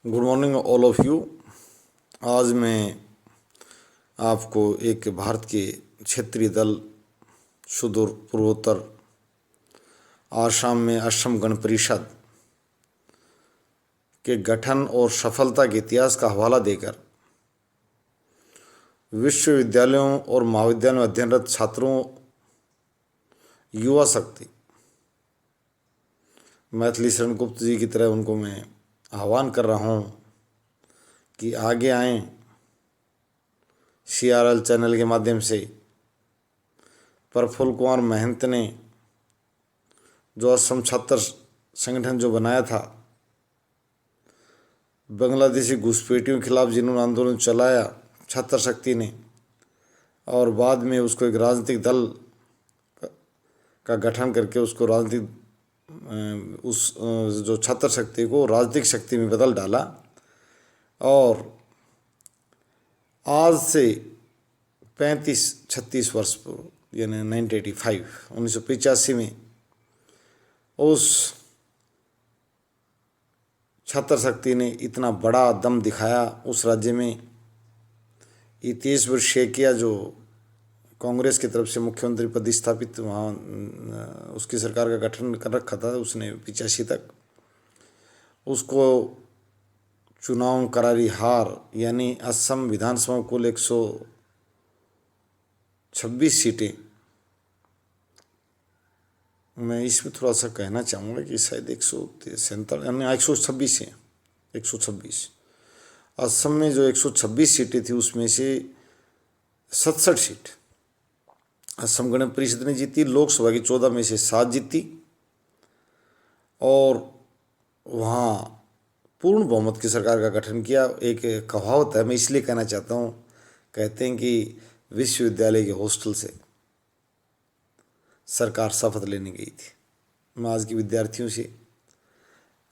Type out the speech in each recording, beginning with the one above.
Good morning all of you. आज मैं आपको एक भारत के क्षेत्रीय दल सुदूर पूर्वोत्तर आसाम में असम गण परिषद के गठन और सफलता के इतिहास का हवाला देकर विश्वविद्यालयों और महाविद्यालयों में अध्ययनरत छात्रों, युवा शक्ति मैथिली शरण गुप्त जी की तरह उनको मैं आह्वान कर रहा हूँ कि आगे आएं। CRL चैनल के माध्यम से प्रफुल्ल कुमार महंत ने जो असम छात्र संगठन जो बनाया था, बांग्लादेशी घुसपैठियों के खिलाफ जिन्होंने आंदोलन चलाया छात्र शक्ति ने, और बाद में उसको एक राजनीतिक दल का गठन करके उसको राजनीतिक उस जो छात्र शक्ति को राजनीतिक शक्ति में बदल डाला। और आज से 35-36 वर्ष पूर्व यानी 1985 में उस छात्र शक्ति ने इतना बड़ा दम दिखाया उस राज्य में। तेजस्वी शेखिया जो कांग्रेस की तरफ से मुख्यमंत्री पद स्थापित वहाँ उसकी सरकार का गठन कर रखा था उसने 85 तक, उसको चुनाव करारी हार, यानी असम विधानसभा कुल 126 सीटें। मैं इसमें थोड़ा सा कहना चाहूँगा कि शायद 147 यानी 126 है, 126 असम में जो 126 सीटें थी उसमें से 67 सीट असम गण परिषद ने जीती। लोकसभा की 14 में से 7 जीती और वहाँ पूर्ण बहुमत की सरकार का गठन किया। एक कहावत है, मैं इसलिए कहना चाहता हूँ, कहते हैं कि विश्वविद्यालय के हॉस्टल से सरकार शपथ लेने गई थी। मैं आज के विद्यार्थियों से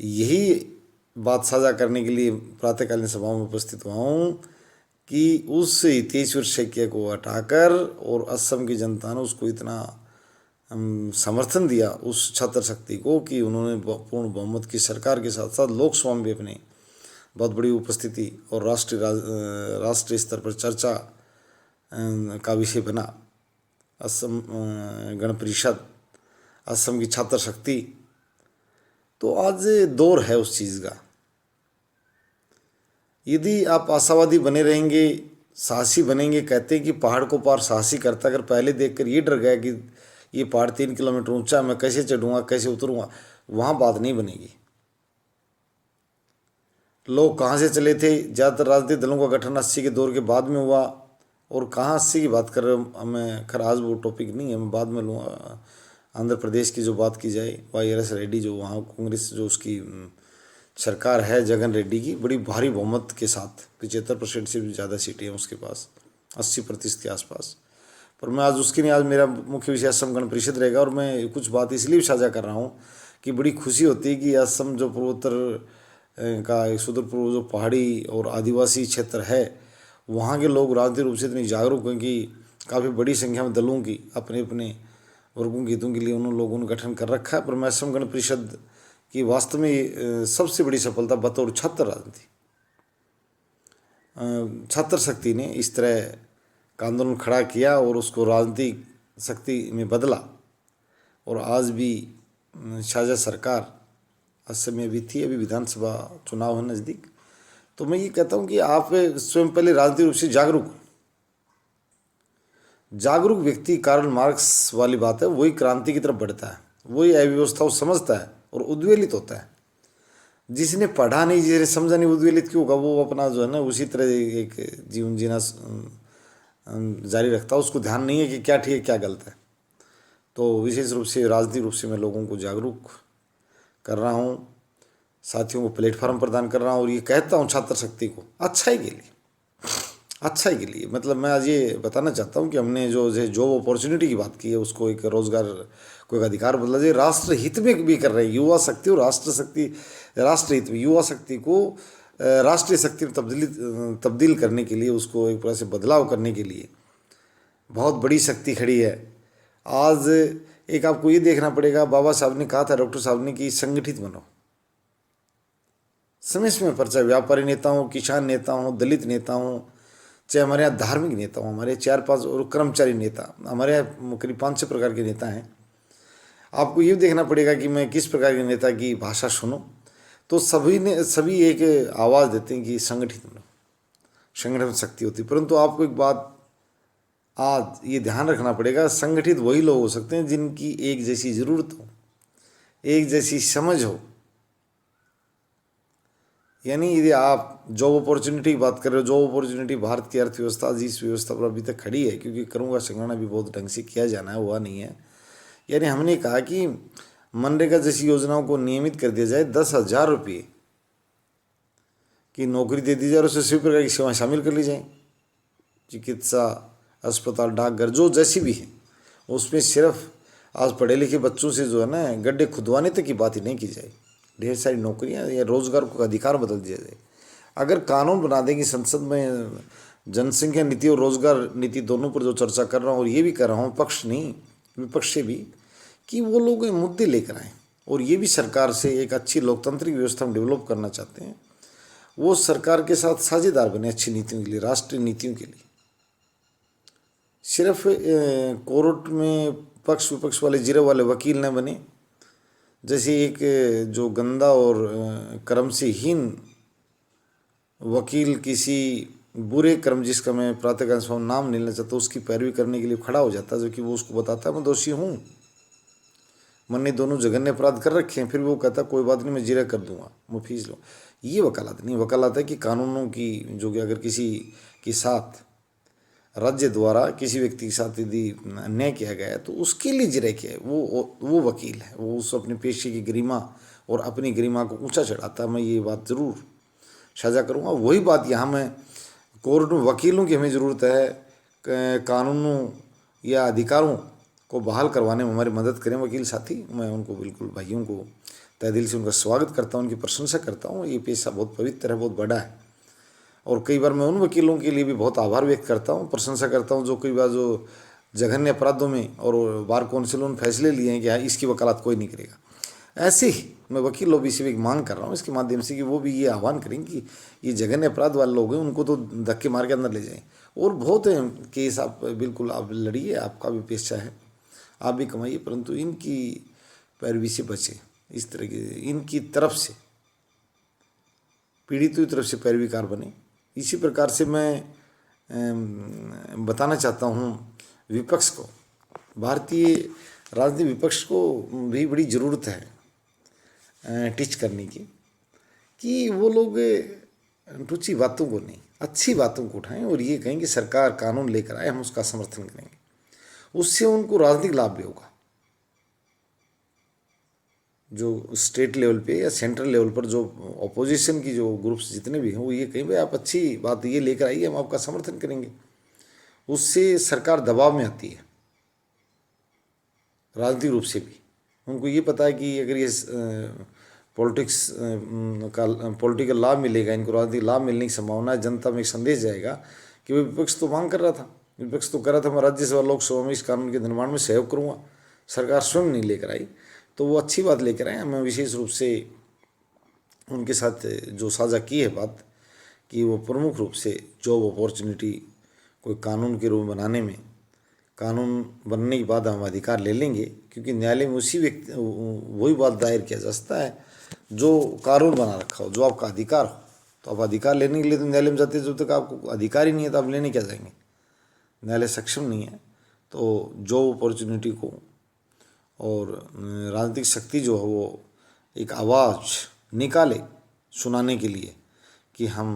यही बात साझा करने के लिए प्रातःकालीन सभाओं में उपस्थित हुआ हूँ कि उस तेजस्वी शेखिया को हटाकर और असम की जनता ने उसको इतना समर्थन दिया उस छात्र शक्ति को कि उन्होंने पूर्ण बहुमत की सरकार के साथ साथ लोकसभा में भी अपनी बहुत बड़ी उपस्थिति और राष्ट्रीय स्तर पर चर्चा का विषय बना असम गण परिषद, असम की छात्र शक्ति। तो आज दौर है उस चीज़ का। यदि आप आशावादी बने रहेंगे, साहसी बनेंगे, कहते हैं कि पहाड़ को पार साहसी करता, अगर पहले देखकर ये डर गया कि ये पहाड़ 3 किलोमीटर ऊंचा, मैं कैसे चढ़ूंगा, कैसे उतरूंगा, वहाँ बात नहीं बनेगी। लोग कहाँ से चले थे? ज़्यादातर राजनीतिक दलों का गठन 80 के दौर के बाद में हुआ। और कहाँ 80 की बात कर रहे हो, मैं खैर आज वो टॉपिक नहीं है, मैं बाद में लूँगा। आंध्र प्रदेश की जो बात की जाए, YRS रेड्डी जो वहाँ कांग्रेस जो उसकी सरकार है जगन रेड्डी की, बड़ी भारी बहुमत के साथ 75% से भी ज़्यादा सीटें हैं उसके पास, 80% के आसपास। पर मैं आज उसकी नहीं, आज मेरा मुख्य विषय असम गण परिषद रहेगा। और मैं कुछ बात इसलिए साझा कर रहा हूँ कि बड़ी खुशी होती है कि असम जो पूर्वोत्तर का एक सुदूर पूर्व जो पहाड़ी और आदिवासी क्षेत्र है, वहाँ के लोग राजनीतिक रूप से इतनी जागरूक हैं कि काफ़ी बड़ी संख्या में दलों की अपने अपने वर्गों के हितों के लिए उन लोगों ने गठन कर रखा है। पर मैं असम गण परिषद की वास्तव में सबसे बड़ी सफलता बतौर छात्र राजनीति, छात्र शक्ति ने इस तरह का आंदोलन खड़ा किया और उसको राजनीतिक शक्ति में बदला। और आज भी साझा सरकार असम में भी थी, अभी विधानसभा चुनाव है नज़दीक। तो मैं ये कहता हूँ कि आप स्वयं पहले राजनीतिक रूप से जागरूक व्यक्ति, कार्ल मार्क्स वाली बात है, वही क्रांति की तरफ बढ़ता है, वही अव्यवस्था को समझता है और उद्वेलित होता है। जिसने पढ़ा नहीं, जिसने समझा नहीं, उद्वेलित क्यों होगा? वो अपना जो है ना उसी तरह एक जीवन जीना जारी रखता है, उसको ध्यान नहीं है कि क्या ठीक है क्या गलत है। तो विशेष रूप से राजनीतिक रूप से मैं लोगों को जागरूक कर रहा हूँ, साथियों को प्लेटफॉर्म प्रदान कर रहा हूँ और ये कहता हूँ छात्र शक्ति को अच्छाई के लिए। मतलब मैं आज ये बताना चाहता हूँ कि हमने जो जॉब अपॉर्चुनिटी की बात की है, उसको एक रोजगार को एक अधिकार बदला जाए, राष्ट्र हित में भी कर रहे हैं। युवा शक्ति और राष्ट्र हित में युवा शक्ति को राष्ट्रीय शक्ति में तब्दील करने के लिए, उसको एक तरह से बदलाव करने के लिए बहुत बड़ी शक्ति खड़ी है। आज एक आपको ये देखना पड़ेगा, बाबा साहब ने कहा था, डॉक्टर साहब ने, कि संगठित बनो, समय समय पर, चाहे व्यापारी नेता हो, किसान नेता हो, दलित नेता हो, चाहे हमारे यहाँ धार्मिक नेता हो, हमारे 4-5 और कर्मचारी नेता, हमारे यहाँ करीब 5-6 प्रकार के नेता हैं। आपको ये देखना पड़ेगा कि मैं किस प्रकार के नेता की भाषा सुनूं। तो सभी एक आवाज़ देते हैं कि संगठन शक्ति होती है। परंतु आपको एक बात आज ये ध्यान रखना पड़ेगा, संगठित वही लोग हो सकते हैं जिनकी एक जैसी ज़रूरत हो, एक जैसी समझ हो। यानी यदि आप जॉब अपॉर्चुनिटी की बात कर रहे हो, जॉब अपॉर्चुनिटी भारत की अर्थव्यवस्था जिस व्यवस्था पर अभी तक खड़ी है, क्योंकि करों का संगठन भी बहुत ढंग से किया जाना है, हुआ नहीं है। यानी हमने कहा कि मनरेगा जैसी योजनाओं को नियमित कर दिया जाए, 10,000 रुपये की नौकरी दे दी जाए और उससे सभी प्रकार की सेवाएं शामिल कर ली जाएं, चिकित्सा, अस्पताल, डाकघर, जो जैसी भी है। उसमें सिर्फ आज पढ़े लिखे बच्चों से जो है ना गड्ढे खुदवाने तक की बात ही नहीं की जाए। ढेर सारी नौकरियां या रोजगार को अधिकार बदल दिया जाए। अगर कानून बना देंगे संसद में, जनसंख्या नीति और रोजगार नीति दोनों पर जो चर्चा कर रहा हूँ और ये भी कर रहा हूँ, पक्ष नहीं विपक्ष से भी, कि वो लोग मुद्दे लेकर आएँ और ये भी सरकार से एक अच्छी लोकतांत्रिक व्यवस्था हम डेवलप करना चाहते हैं, वो सरकार के साथ साझेदार बने अच्छी नीतियों के लिए, राष्ट्रीय नीतियों के लिए। सिर्फ कोर्ट में पक्ष विपक्ष वाले जीरो वाले वकील न बने। जैसे एक जो गंदा और कर्म से हीन वकील किसी बुरे कर्म, जिसका मैं प्रातःकाल नाम नहीं लेना चाहता, उसकी पैरवी करने के लिए खड़ा हो जाता है, जो कि वो उसको बताता है मैं दोषी हूँ, मैंने दोनों जघन्य अपराध कर रखे हैं, फिर वो कहता कोई बात नहीं मैं जिरह कर दूंगा, मैं फीस लूँ। ये वकालत नहीं। वकालत है कि कानूनों की, जो कि अगर किसी के साथ राज्य द्वारा किसी व्यक्ति के साथ यदि अन्याय किया गया है तो उसके लिए जिरह किया है, वो वकील है, वो उस अपने पेशे की गरिमा और अपनी गरिमा को ऊंचा चढ़ाता है। मैं ये बात ज़रूर साझा करूँगा। वही बात यहाँ मैं कोर्ट में वकीलों की हमें ज़रूरत है, कानूनों या अधिकारों को बहाल करवाने में हमारी मदद करें वकील साथी। मैं उनको बिल्कुल, भाइयों को तहे दिल से उनका स्वागत करता हूँ, उनकी प्रशंसा करता हूँ। ये पेशा बहुत पवित्र है, बहुत बड़ा है। और कई बार मैं उन वकीलों के लिए भी बहुत आभार व्यक्त करता हूँ, प्रशंसा करता हूँ, जो कई बार जो जघन्य अपराधों में और बार काउंसिल ने फैसले लिए हैं कि हाँ इसकी वकालत कोई नहीं करेगा। ऐसे ही मैं वकील लोग से भी एक मांग कर रहा हूँ इसके माध्यम से कि वो भी ये आह्वान करें कि ये जघन्य अपराध वाले लोग हैं उनको तो धक्के मार के अंदर ले जाएं। और बहुत केस आप बिल्कुल आप लड़िए, आपका भी पेशा है, आप भी कमाइए, परंतु इनकी पैरवी से बचें। इस तरह की इनकी तरफ से, पीड़ितों की तरफ से पैरवीकार बने। इसी प्रकार से मैं बताना चाहता हूँ विपक्ष को, भारतीय राजनीतिक विपक्ष को भी बड़ी ज़रूरत है टीच करने की, कि वो लोग रुचि बातों को नहीं, अच्छी बातों को उठाएं और ये कहें कि सरकार कानून लेकर आए, हम उसका समर्थन करेंगे। उससे उनको राजनीतिक लाभ भी होगा। जो स्टेट लेवल पे या सेंट्रल लेवल पर जो ऑपोजिशन की जो ग्रुप्स जितने भी हैं वो ये कहें भाई आप अच्छी बात ये लेकर आइए, हम आपका समर्थन करेंगे। उससे सरकार दबाव में आती है राजनीतिक रूप से भी। उनको ये पता है कि अगर ये पॉलिटिक्स का पॉलिटिकल लाभ मिलेगा, इनको राजनीतिक लाभ मिलने की संभावना है, जनता में एक संदेश जाएगा कि वो विपक्ष तो मांग कर रहा था, विपक्ष तो कर रहा था मैं राज्यसभा लोकसभा में इस कानून के निर्माण में सहयोग करूँगा, सरकार स्वयं नहीं लेकर आई, तो वो अच्छी बात लेकर आए। मैं विशेष रूप से उनके साथ जो साझा की है बात, कि वो प्रमुख रूप से जॉब अपॉर्चुनिटी कोई कानून के रूप में बनाने में, कानून बनने के बाद हम अधिकार ले लेंगे, क्योंकि न्यायालय में उसी व्यक्ति वही बात दायर किया जा सकता है जो कानून बना रखा हो, जो आपका अधिकार हो। तो आप अधिकार लेने के लिए तो न्यायालय में जाते हैं, जब तक आपको अधिकार ही नहीं है तो आप लेने क्या जाएंगे, न्यायालय सक्षम नहीं है। तो जॉब अपॉर्चुनिटी को और राजनीतिक शक्ति जो है वो एक आवाज़ निकाले सुनाने के लिए कि हम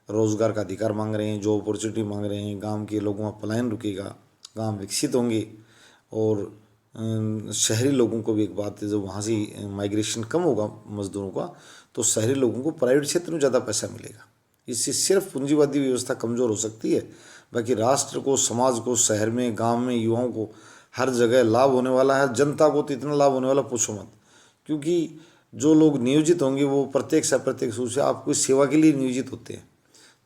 रोज़गार का अधिकार मांग रहे हैं, जॉब अपॉर्चुनिटी मांग रहे हैं, गांव के लोगों का पलायन रुकेगा, गांव विकसित होंगे। और शहरी लोगों को भी एक बात है, जब वहाँ से माइग्रेशन कम होगा मजदूरों का, तो शहरी लोगों को प्राइवेट क्षेत्र में ज़्यादा पैसा मिलेगा। इससे सिर्फ पूंजीवादी व्यवस्था कमज़ोर हो सकती है, बाकी राष्ट्र को, समाज को, शहर में, गांव में, युवाओं को हर जगह लाभ होने वाला है। जनता को तो इतना लाभ होने वाला पूछो मत, क्योंकि जो लोग नियोजित होंगे वो प्रत्यक्ष अप्रत्यक्ष रूप से आपको सेवा के लिए नियोजित होते हैं,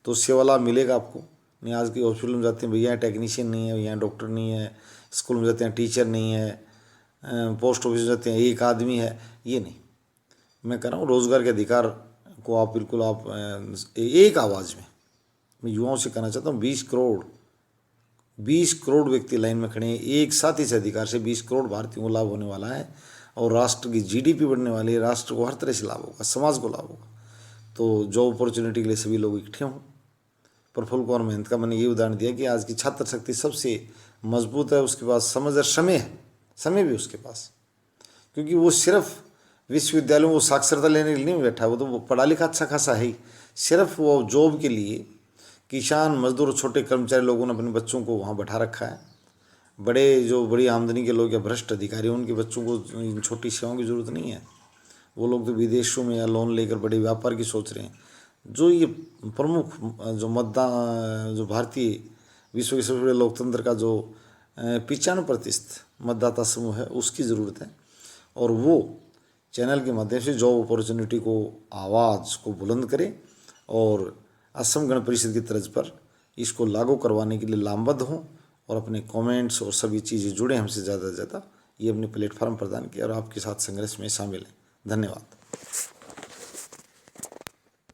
तो सेवा लाभ मिलेगा आपको। नहीं, आज के हॉस्पिटल में जाते हैं भैया टेक्नीशियन नहीं है, यहाँ डॉक्टर नहीं है, स्कूल में जाते हैं टीचर नहीं है, पोस्ट ऑफिस में जाते हैं एक आदमी है, ये नहीं। मैं कह रहा हूँ रोज़गार के अधिकार को आप बिल्कुल आप एक आवाज़ में, मैं युवाओं से कहना चाहता हूँ, 20 करोड़ व्यक्ति लाइन में खड़े हैं, एक साथ इस अधिकार से 20 करोड़ भारतीयों को लाभ होने वाला है और राष्ट्र की जीडीपी बढ़ने वाली है, राष्ट्र को हर तरह से लाभ होगा, समाज को लाभ होगा। तो जॉब अपॉर्चुनिटी के लिए सभी लोग इकट्ठे हों। प्रफुल्ल कुमार महंत का मैंने ये उदाहरण दिया कि आज की छात्र शक्ति सबसे मजबूत है, उसके पास समझ और समय है, समय भी उसके पास, क्योंकि वो सिर्फ विश्वविद्यालयों में वो साक्षरता लेने के लिए नहीं बैठा, वो तो वो पढ़ा लिखा अच्छा खासा है ही, सिर्फ वो जॉब के लिए किसान मजदूर और छोटे कर्मचारी लोगों ने अपने बच्चों को वहाँ बैठा रखा है। बड़ी आमदनी के लोग या भ्रष्ट अधिकारी, उनके बच्चों को इन छोटी सेवाओं की ज़रूरत नहीं है। वो लोग तो विदेशों में या लोन लेकर बड़े व्यापार की सोच रहे हैं। जो ये प्रमुख जो भारतीय विश्व के सबसे बड़े लोकतंत्र का जो 95% मतदाता समूह है, उसकी ज़रूरत है। और वो चैनल के माध्यम से जॉब अपॉर्चुनिटी को, आवाज़ को बुलंद करे और असम गण परिषद की तर्ज पर इसको लागू करवाने के लिए लामबद्ध हों और अपने कमेंट्स और सभी चीज़ें जुड़े हमसे ज़्यादा से ज़्यादा, ये अपने प्लेटफॉर्म प्रदान किया और आपके साथ संघर्ष में शामिल हैं। धन्यवाद।